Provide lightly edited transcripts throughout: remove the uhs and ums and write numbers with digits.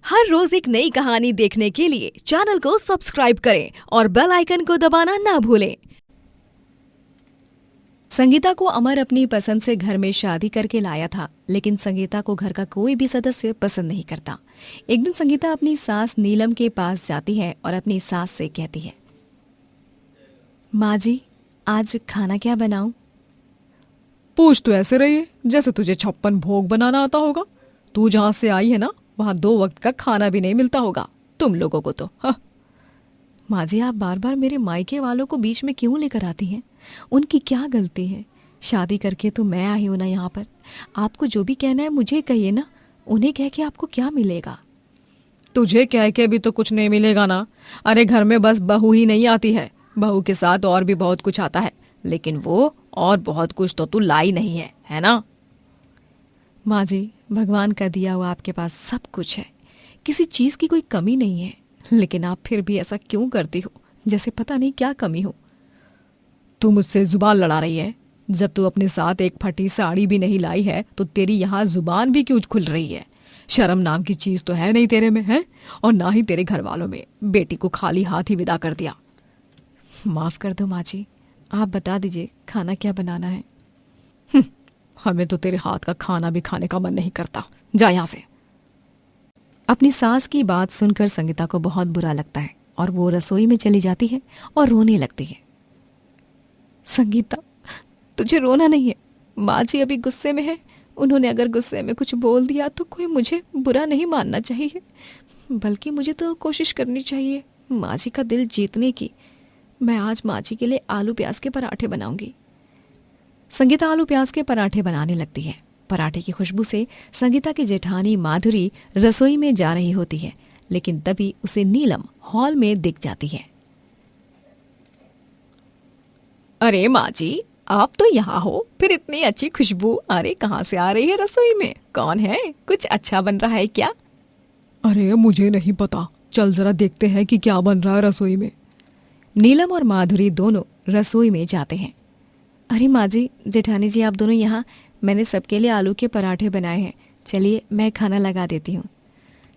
हर रोज एक नई कहानी देखने के लिए चैनल को सब्सक्राइब करें और बेल आइकन को दबाना ना भूलें। संगीता को अमर अपनी पसंद से घर में शादी करके लाया था, लेकिन संगीता को घर का कोई भी सदस्य पसंद नहीं करता। एक दिन संगीता अपनी सास नीलम के पास जाती है और अपनी सास से कहती है, माँ जी, आज खाना क्या बनाऊं? पूछ तो ऐसे रही है जैसे तुझे 56 भोग बनाना आता होगा। तू जहाँ से आई है ना, वहाँ 2 वक्त का खाना भी नहीं मिलता होगा तुम लोगों को तो। हाँ। माँ जी, आप बार बार मेरे मायके वालों को बीच में क्यों लेकर आती हैं? उनकी क्या गलती है? शादी करके तो मैं आई हूं ना यहाँ पर। आपको जो भी कहना है मुझे कहिए ना, उन्हें कह के आपको क्या मिलेगा? तुझे कह के भी तो कुछ नहीं मिलेगा ना। अरे घर में बस बहू ही नहीं आती है, बहू के साथ और भी बहुत कुछ आता है, लेकिन वो और बहुत कुछ तो तू लाई नहीं है ना? माँ जी, भगवान का दिया हुआ आपके पास सब कुछ है, किसी चीज की कोई कमी नहीं है, लेकिन आप फिर भी ऐसा क्यों करती हो जैसे पता नहीं क्या कमी हो? तू मुझसे जुबान लड़ा रही है। जब तू अपने साथ एक फटी साड़ी भी नहीं लाई है तो तेरी यहाँ जुबान भी क्यों खुल रही है? शर्म नाम की चीज तो है नहीं तेरे में, है? और ना ही तेरे घर वालों में। बेटी को खाली हाथ ही विदा कर दिया। माफ कर दो माँ जी, आप बता दीजिए खाना क्या बनाना है। हमें तो तेरे हाथ का खाना भी खाने का मन नहीं करता, जा यहाँ से। अपनी सास की बात सुनकर संगीता को बहुत बुरा लगता है और वो रसोई में चली जाती है और रोने लगती है। संगीता, तुझे रोना नहीं है। माँ जी अभी गुस्से में है, उन्होंने अगर गुस्से में कुछ बोल दिया तो कोई मुझे बुरा नहीं मानना चाहिए, बल्कि मुझे तो कोशिश करनी चाहिए माँ जी का दिल जीतने की। मैं आज माँ जी के लिए आलू प्याज के पराठे बनाऊंगी। संगीता आलू प्याज के पराठे बनाने लगती है। पराठे की खुशबू से संगीता की जेठानी माधुरी रसोई में जा रही होती है, लेकिन तभी उसे नीलम हॉल में दिख जाती है। अरे माँ जी, आप तो यहाँ हो, फिर इतनी अच्छी खुशबू अरे कहाँ से आ रही है रसोई में? कौन है? कुछ अच्छा बन रहा है क्या? अरे मुझे नहीं पता, चल जरा देखते हैं कि क्या बन रहा है रसोई में। नीलम और माधुरी दोनों रसोई में जाते हैं। अरे माँ जी, जेठानी जी, आप दोनों यहाँ, मैंने सबके लिए आलू के पराठे बनाए हैं, चलिए मैं खाना लगा देती हूँ।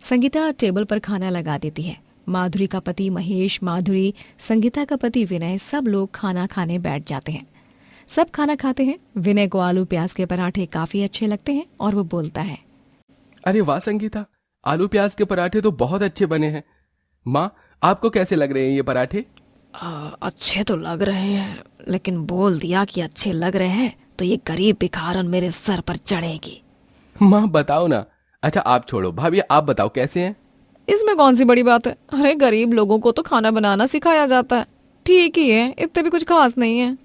संगीता टेबल पर खाना लगा देती है। माधुरी का पति महेश, माधुरी, संगीता का पति विनय, सब लोग खाना खाने बैठ जाते हैं। सब खाना खाते हैं। विनय को आलू प्याज के पराठे काफी अच्छे लगते हैं और वो बोलता है, अरे वाह संगीता, आलू प्याज के पराठे तो बहुत अच्छे बने हैं। माँ, आपको कैसे लग रहे हैं ये पराठे? अच्छे तो लग रहे हैं, लेकिन बोल दिया कि अच्छे लग रहे हैं तो ये गरीब भिखारन मेरे सर पर चढ़ेगी। माँ बताओ ना। अच्छा आप छोड़ो, भाभी आप बताओ कैसे हैं? इसमें कौन सी बड़ी बात है? अरे गरीब लोगों को तो खाना बनाना सिखाया जाता है, ठीक ही है, इतने भी कुछ खास नहीं है।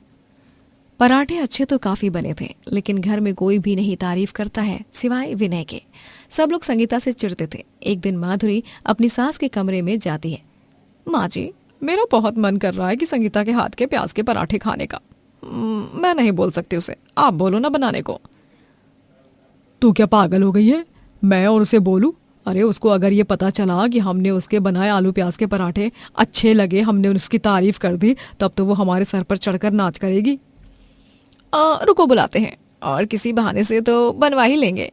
पराठे अच्छे तो काफी बने थे, लेकिन घर में कोई भी नहीं तारीफ करता है सिवाय विनय के। सब लोग संगीता से चिढ़ते थे। एक दिन माधुरी अपनी सास के कमरे में जाती है। माँ जी, मेरा बहुत मन कर रहा है कि संगीता के हाथ के प्याज के पराठे खाने का। मैं नहीं बोल सकती उसे, आप बोलो ना बनाने को। तू क्या पागल हो गई है? मैं और उसे बोलूं? अरे उसको अगर ये पता चला कि हमने उसके बनाए आलू प्याज के पराठे अच्छे लगे, हमने उसकी तारीफ कर दी, तब तो वो हमारे सर पर चढ़कर नाच करेगी। रुको बुलाते हैं, और किसी बहाने से तो बनवा ही लेंगे।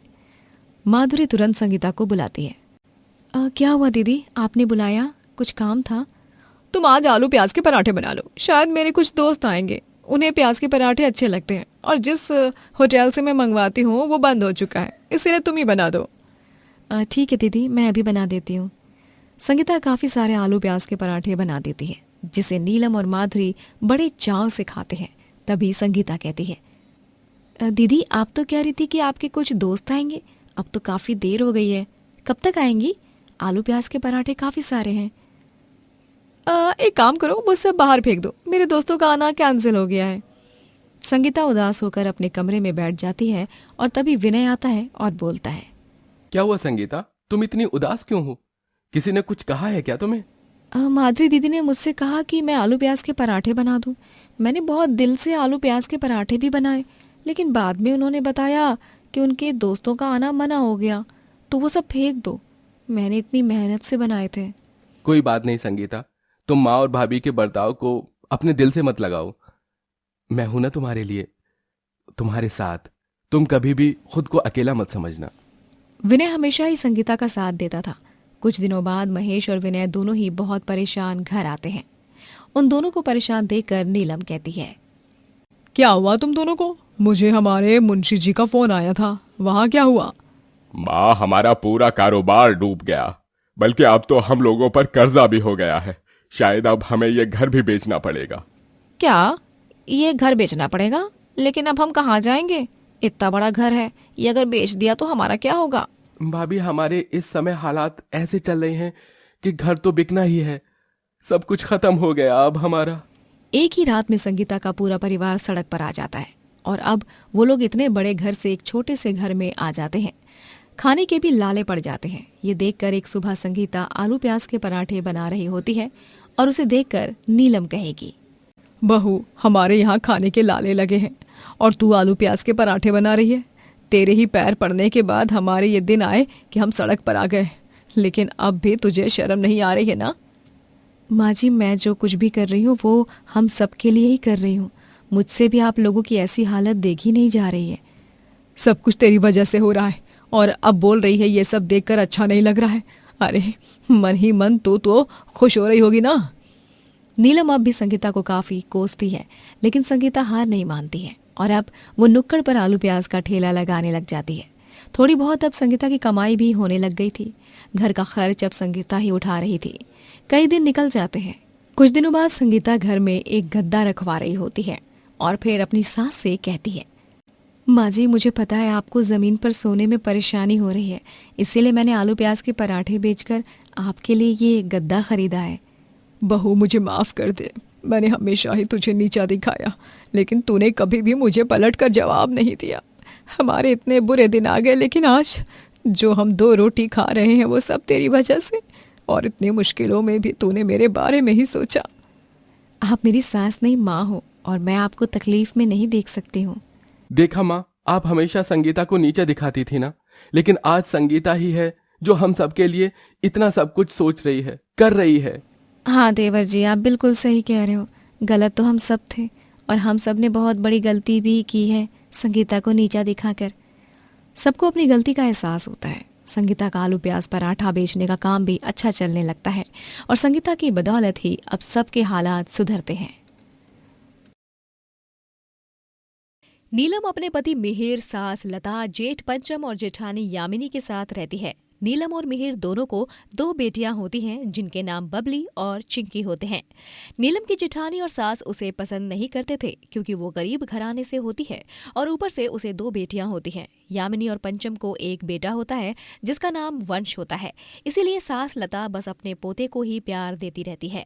माधुरी तुरंत संगीता को बुलाती है। क्या हुआ दीदी, आपने बुलाया? कुछ काम था? तुम आज आलू प्याज के पराठे बना लो, शायद मेरे कुछ दोस्त आएंगे, उन्हें प्याज के पराठे अच्छे लगते हैं, और जिस होटल से मैं मंगवाती हूँ वो बंद हो चुका है, इसीलिए तुम ही बना दो। ठीक है दीदी, मैं अभी बना देती हूँ। संगीता काफी सारे आलू प्याज के पराठे बना देती है, जिसे नीलम और माधुरी बड़े चाव से खाते हैं। तभी संगीता कहती है, दीदी आप तो कह रही थी कि आपके कुछ दोस्त आएंगे, अब तो काफी देर हो गई है, कब तक आएंगी? आलू प्याज के पराठे काफी सारे हैं। एक काम करो, मुझसे बाहर फेंक दो, मेरे दोस्तों का आना कैंसिल हो गया है। संगीता उदास होकर अपने कमरे में बैठ जाती है और तभी विनय आता है और बोलता है, क्या हुआ संगीता, तुम इतनी उदास क्यों हो? किसी ने कुछ कहा है क्या तुम्हें? माधुरी दीदी ने मुझसे कहा कि मैं आलू प्याज के पराठे बना दूं। मैंने बहुत दिल से आलू प्याज के पराठे भी बनाए, लेकिन बाद में उन्होंने बताया कि उनके दोस्तों का आना मना हो गया, तो वो सब फेंक दो। मैंने इतनी मेहनत से बनाए थे। कोई बात नहीं संगीता, तुम माँ और भाभी के बर्ताव को अपने दिल से मत लगाओ। मैं हूं ना तुम्हारे लिए, तुम्हारे साथ। तुम कभी भी खुद को अकेला मत समझना। विनय हमेशा ही संगीता का साथ देता था। कुछ दिनों बाद महेश और विनय दोनों ही बहुत परेशान घर आते हैं। उन दोनों को परेशान देखकर नीलम कहती है, क्या हुआ तुम दोनों को? मुझे हमारे मुंशी जी का फोन आया था, वहां क्या हुआ? माँ, हमारा पूरा कारोबार डूब गया, बल्कि अब तो हम लोगों पर कर्जा भी हो गया है। शायद अब हमें ये घर भी बेचना पड़ेगा। क्या ये घर बेचना पड़ेगा? लेकिन अब हम कहाँ जाएंगे? इतना बड़ा घर है, ये अगर बेच दिया तो हमारा क्या होगा? भाभी, हमारे इस समय हालात ऐसे चल रहे हैं कि घर तो बिकना ही है। सब कुछ खत्म हो गया अब हमारा। एक ही रात में संगीता का पूरा परिवार सड़क पर आ जाता है और अब वो लोग इतने बड़े घर से एक छोटे से घर में आ जाते हैं। खाने के भी लाले पड़ जाते हैं। ये देखकर एक सुबह संगीता आलू प्याज के पराठे बना रही होती है और उसे देखकर नीलम कहेगी, बहू, हमारे यहाँ खाने के लाले लगे हैं और तू आलू प्याज के पराठे बना रही है। तेरे ही पैर पड़ने के बाद हमारे ये दिन आए कि हम सड़क पर आ गए, लेकिन अब भी तुझे शर्म नहीं आ रही है ना? माँ जी, मैं जो कुछ भी कर रही हूँ वो हम सबके लिए ही कर रही हूँ। मुझसे भी आप लोगों की ऐसी हालत देखी नहीं जा रही है। सब कुछ तेरी वजह से हो रहा है और अब बोल रही है ये सब देखकर अच्छा नहीं लग रहा है। अरे मन ही मन तो खुश हो रही होगी ना? नीलम अब भी संगीता को काफी कोसती है, लेकिन संगीता हार नहीं मानती है और अब वो नुक्कड़ पर आलू प्याज का ठेला लगाने लग जाती है। थोड़ी बहुत अब संगीता की कमाई भी होने लग गई थी। घर का खर्च अब संगीता ही उठा रही थी। कई दिन निकल जाते हैं। कुछ दिनों बाद संगीता घर में एक गद्दा रखवा रही होती है और फिर अपनी सास से कहती है, माँ जी, मुझे पता है आपको जमीन पर सोने में परेशानी हो रही है, इसीलिए मैंने आलू प्याज के पराठे बेचकर आपके लिए ये गद्दा खरीदा है। बहू, मुझे माफ कर दे। मैंने हमेशा ही तुझे नीचा दिखाया, लेकिन तूने कभी भी मुझे पलट कर जवाब नहीं दिया। हमारे इतने बुरे दिन आ गए, लेकिन आज जो हम 2 रोटी खा रहे हैं वो सब तेरी वजह से। और इतनी मुश्किलों में भी तूने मेरे बारे में ही सोचा। आप मेरी सास नहीं, माँ हो, और मैं आपको तकलीफ में नहीं देख सकती हूँ। देखा माँ, आप हमेशा संगीता को नीचे दिखाती थी ना, लेकिन आज संगीता ही है जो हम सबके लिए इतना सब कुछ सोच रही है, कर रही है। हाँ देवर जी, आप बिल्कुल सही कह रहे हो। गलत तो हम सब थे और हम सब ने बहुत बड़ी गलती भी की है संगीता को नीचा दिखाकर। सबको अपनी गलती का एहसास होता है। संगीता का आलू प्याज पराठा बेचने का काम भी अच्छा चलने लगता है और संगीता की बदौलत ही अब सबके हालात सुधरते हैं। नीलम अपने पति मिहिर, सास लता, जेठ पंचम और जेठानी यामिनी के साथ रहती है। नीलम और मिहिर दोनों को 2 बेटियां होती हैं जिनके नाम बबली और चिंकी होते हैं। नीलम की जेठानी और सास उसे पसंद नहीं करते थे क्योंकि वो गरीब घराने से होती है और ऊपर से उसे 2 बेटियां होती हैं। यामिनी और पंचम को एक बेटा होता है जिसका नाम वंश होता है। इसीलिए सास लता बस अपने पोते को ही प्यार देती रहती है।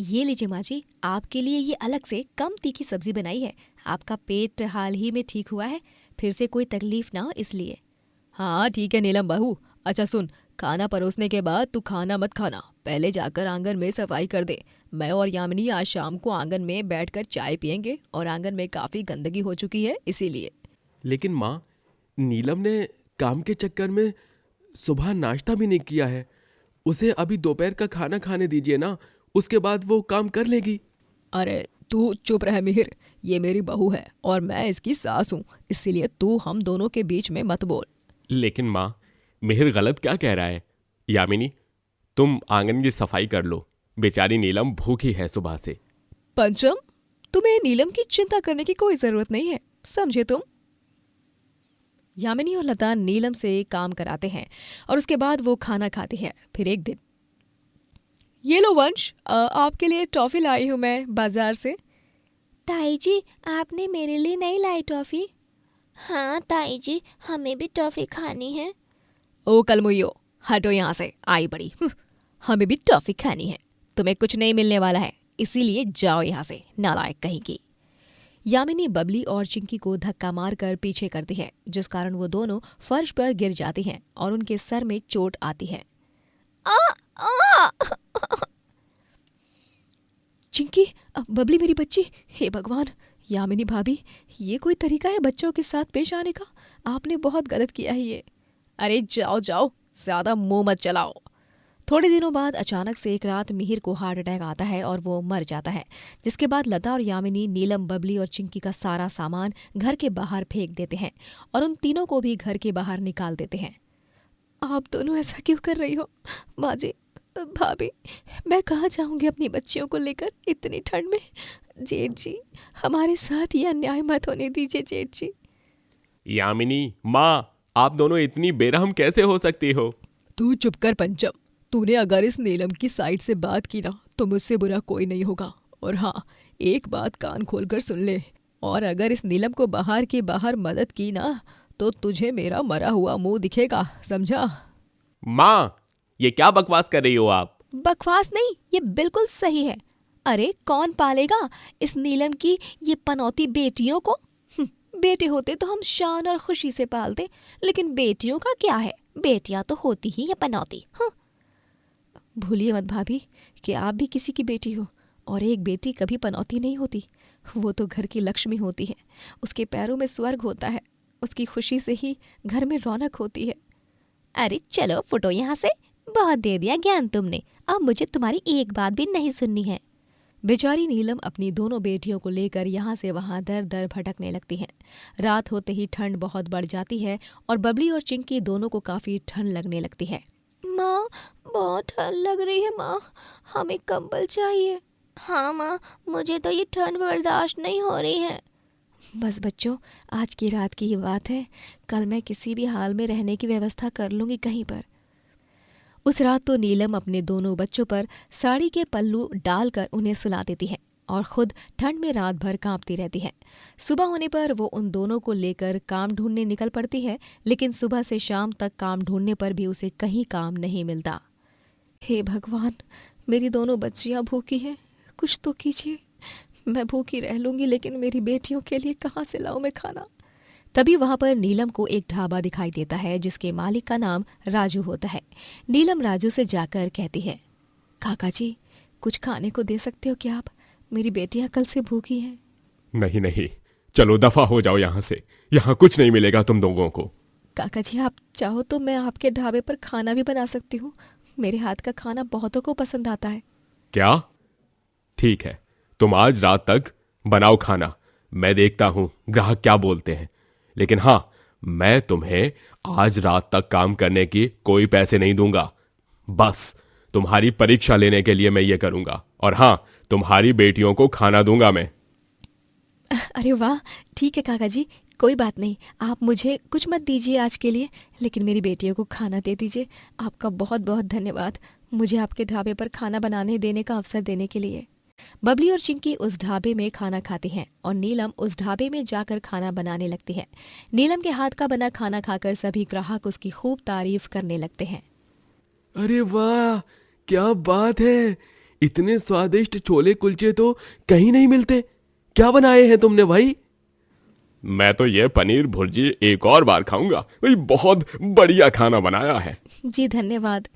ये लीजिए माँ जी, आपके लिए ये अलग से कम तीखी सब्जी बनाई है। आपका पेट हाल ही में ठीक हुआ है, फिर से कोई तकलीफ ना हो इसलिए। हाँ ठीक है नीलम बहू। अच्छा सुन, खाना परोसने के बाद तू खाना मत खाना, पहले जाकर आंगन में सफाई कर दे। मैं और यामिनी आज शाम को आंगन में बैठकर चाय पियेंगे और आंगन में काफी गंदगी हो चुकी है इसीलिए। लेकिन माँ, नीलम ने काम के चक्कर में सुबह नाश्ता भी नहीं किया है। उसे अभी दोपहर का खाना खाने दीजिए ना, उसके बाद वो काम कर लेगी। अरे तू चुप रह मिहिर, ये मेरी बहू है और मैं इसकी सास हूँ, इसीलिए तू हम दोनों के बीच में मत बोल। लेकिन माँ, मिहिर गलत क्या कह रहा है? यामिनी, तुम आंगन की सफाई कर लो, बेचारी नीलम भूखी है सुबह से। पंचम, तुम्हें नीलम की चिंता करने की कोई जरूरत नहीं है, समझे तुम? यामिनी और लता नीलम से काम कराते हैं और उसके बाद वो खाना खाती है। फिर एक दिन, ये लो वंश, आपके लिए टॉफी लाई हूँ मैं बाजार से। ताई जी, आपने मेरे लिए नहीं लाई टॉफी? हाँ ताई जी, हमें भी टॉफी खानी है। ओ कलमुइयो, हटो यहाँ से, आई बड़ी। हमें भी टॉफी खानी है। तुम्हें कुछ नहीं मिलने वाला है, इसीलिए जाओ यहाँ से, नालायक कहीं की। यामिनी बबली और चिंकी को धक्का मारकर पीछे करती है, जिस कारण वो दोनों फर्श पर गिर जाती हैं और उनके सर में चोट आती है। चिंकी, बबली मेरी बच्ची, हे भगवान। यामिनी भाभी, ये कोई तरीका है बच्चों के साथ पेश आने का? आपने बहुत गलत किया है ये। अरे जाओ जाओ, ज्यादा मुंह मत चलाओ। थोड़े दिनों बाद अचानक से एक रात मिहिर को हार्ट अटैक आता है और वो मर जाता है, जिसके बाद लता और यामिनी नीलम, बबली और चिंकी का सारा सामान घर के बाहर फेंक देते हैं और उन तीनों को भी घर के बाहर निकाल देते हैं। आप दोनों ऐसा क्यों कर रही हो? माँ जी, भाभी, मैं कहाँ जाऊंगी अपनी बच्चियों को लेकर इतनी ठंड में? जेठ जी, हमारे साथ ये अन्याय मत होने दीजिए जेठ जी। यामिनी, माँ, आप दोनों इतनी बेरहम कैसे हो सकती हो? तू चुप कर पंचम। तूने अगर इस नीलम की साइड से बात की ना तो मुझसे बुरा कोई नहीं होगा। और हाँ, एक बात कान खोलकर सुन ले, और अगर इस नीलम को बाहर की बाहर मदद की ना तो तुझे मेरा मरा हुआ मुंह दिखेगा, समझा? माँ, ये क्या बकवास कर रही हो आप? बकवास नहीं, ये बिल्कुल सही है। अरे कौन पालेगा इस नीलम की ये पनौती बेटियों को? बेटे होते तो हम शान और खुशी से पालते, लेकिन बेटियों का क्या है? बेटियां तो होती ही है पनौती। हाँ, भूलिए मत भाभी कि आप भी किसी की बेटी हो, और एक बेटी कभी पनौती नहीं होती। वो तो घर की लक्ष्मी होती है, उसके पैरों में स्वर्ग होता है, उसकी खुशी से ही घर में रौनक होती है। अरे चलो फुटो यहाँ से, बहुत दे दिया ज्ञान तुमने, अब मुझे तुम्हारी एक बात भी नहीं सुननी है। बेचारी नीलम अपनी दोनों बेटियों को लेकर यहाँ से वहाँ दर दर भटकने लगती है। रात होते ही ठंड बहुत बढ़ जाती है और बबली और चिंकी दोनों को काफ़ी ठंड लगने लगती है। माँ, बहुत ठंड लग रही है माँ, हमें कंबल चाहिए। हाँ माँ, मुझे तो ये ठंड बर्दाश्त नहीं हो रही है। बस बच्चों, आज की रात की ही बात है, कल मैं किसी भी हाल में रहने की व्यवस्था कर लूँगी कहीं पर। उस रात तो नीलम अपने दोनों बच्चों पर साड़ी के पल्लू डालकर उन्हें सुला देती है और खुद ठंड में रात भर कांपती रहती है। सुबह होने पर वो उन दोनों को लेकर काम ढूंढने निकल पड़ती है, लेकिन सुबह से शाम तक काम ढूंढने पर भी उसे कहीं काम नहीं मिलता। हे भगवान, मेरी दोनों बच्चियां भूखी हैं, कुछ तो कीजिए। मैं भूखी रह लूंगी, लेकिन मेरी बेटियों के लिए कहाँ से लाऊं मैं खाना? तभी वहां पर नीलम को एक ढाबा दिखाई देता है जिसके मालिक का नाम राजू होता है। नीलम राजू से जाकर कहती है, काका जी, कुछ खाने को दे सकते हो क्या आप? मेरी बेटियां कल से भूखी हैं। नहीं नहीं, चलो दफा हो जाओ यहाँ से, यहाँ कुछ नहीं मिलेगा तुम लोगों को। काका जी, आप चाहो तो मैं आपके ढाबे पर खाना भी बना सकती हूँ, मेरे हाथ का खाना बहुतों को पसंद आता है। क्या? ठीक है, तुम आज रात तक बनाओ खाना, मैं देखता हूं ग्राहक क्या बोलते हैं। लेकिन हां, मैं तुम्हें आज रात तक काम करने की कोई पैसे नहीं दूंगा। बस तुम्हारी परीक्षा लेने के लिए मैं ये करूंगा। और हां, तुम्हारी बेटियों को खाना दूंगा मैं। अरे वाह, ठीक है काका जी, कोई बात नहीं, आप मुझे कुछ मत दीजिए आज के लिए, लेकिन मेरी बेटियों को खाना दे दीजिए। आपका बहुत बहुत धन्यवाद मुझे आपके ढाबे पर खाना बनाने देने का अवसर देने के लिए। बबली और चिंकी उस ढाबे में खाना खाती हैं और नीलम उस ढाबे में जाकर खाना बनाने लगती है। नीलम के हाथ का बना खाना खाकर सभी ग्राहक उसकी खूब तारीफ करने लगते हैं। अरे वाह, क्या बात है! इतने स्वादिष्ट छोले कुलचे तो कहीं नहीं मिलते। क्या बनाए हैं तुमने भाई? मैं तो ये पनीर भुर्जी एक और बार खाऊंगा, भाई बहुत बढ़िया खाना बनाया है। जी धन्यवाद।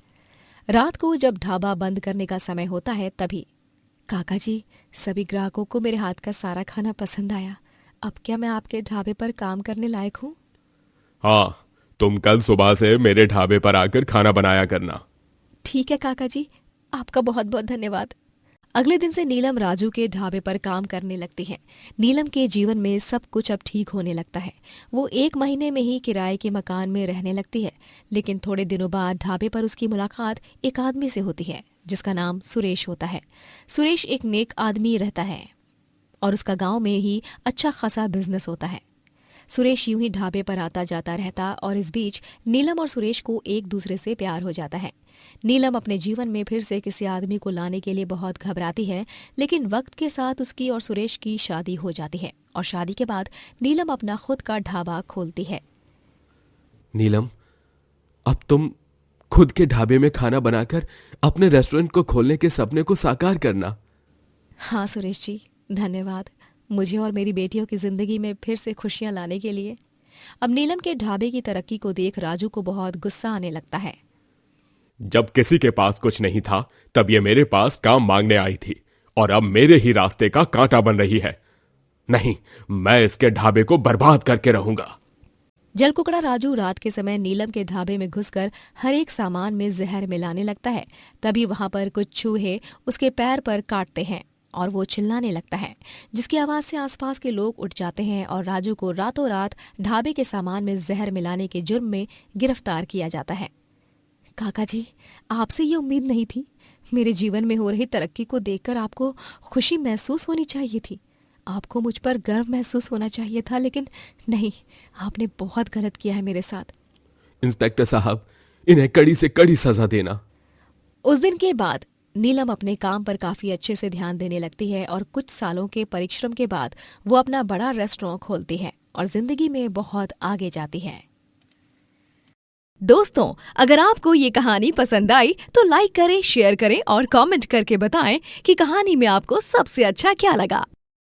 रात को जब ढाबा बंद करने का समय होता है तभी, काका जी, सभी ग्राहकों को मेरे हाथ का सारा खाना पसंद आया। अब क्या मैं आपके ढाबे पर काम करने लायक हूँ? हाँ, तुम कल सुबह से मेरे ढाबे पर आकर खाना बनाया करना। ठीक है काका जी, आपका बहुत बहुत धन्यवाद। अगले दिन से नीलम राजू के ढाबे पर काम करने लगती है। नीलम के जीवन में सब कुछ अब ठीक होने लगता है। वो 1 महीने में ही किराए के मकान में रहने लगती है, लेकिन थोड़े दिनों बाद ढाबे पर उसकी मुलाकात एक आदमी से होती है जिसका नाम सुरेश होता है। सुरेश एक नेक आदमी रहता है और उसका गांव में ही अच्छा खासा बिजनेस होता है। सुरेश यूं ही ढाबे पर आता जाता रहता और इस बीच नीलम और सुरेश को एक दूसरे से प्यार हो जाता है। नीलम अपने जीवन में फिर से किसी आदमी को लाने के लिए बहुत घबराती है, लेकिन वक्त के साथ उसकी और सुरेश की शादी हो जाती है और शादी के बाद नीलम अपना खुद का ढाबा खोलती है। नीलम, अब तुम खुद के ढाबे में खाना बनाकर अपने रेस्टोरेंट को खोलने के सपने को साकार करना। हाँ सुरेश जी, धन्यवाद मुझे और मेरी बेटियों की जिंदगी में फिर से खुशियां लाने के लिए। अब नीलम के ढाबे की तरक्की को देख राजू को बहुत गुस्सा आने लगता है। जब किसी के पास कुछ नहीं था तब ये मेरे पास काम मांगने आई थी और अब मेरे ही रास्ते का कांटा बन रही है। नहीं, मैं इसके ढाबे को बर्बाद करके रहूंगा। जलकुकड़ा राजू रात के समय नीलम के ढाबे में घुसकर हर एक सामान में जहर मिलाने लगता है। तभी वहां पर कुछ चूहे उसके पैर पर काटते हैं और वो चिल्लाने लगता है, जिसकी आवाज से आसपास के लोग उठ जाते हैं और राजू को रातों रात ढाबे के सामान में जहर मिलाने के जुर्म में गिरफ्तार किया जाता है। काका जी, आपसे ये उम्मीद नहीं थी। मेरे जीवन में हो रही तरक्की को देखकर आपको खुशी महसूस होनी चाहिए थी, आपको मुझ पर गर्व महसूस होना चाहिए था, लेकिन नहीं, आपने बहुत गलत किया है मेरे साथ। इंस्पेक्टर साहब, इन्हें कड़ी से कड़ी सजा देना। उस दिन के बाद नीलम अपने काम पर काफी अच्छे से ध्यान देने लगती है और कुछ सालों के परिश्रम के बाद वो अपना बड़ा रेस्टोरेंट खोलती है और जिंदगी में बहुत आगे जाती है। दोस्तों, अगर आपको ये कहानी पसंद आई तो लाइक करें, शेयर करें और कमेंट करके बताएं कि कहानी में आपको सबसे अच्छा क्या लगा।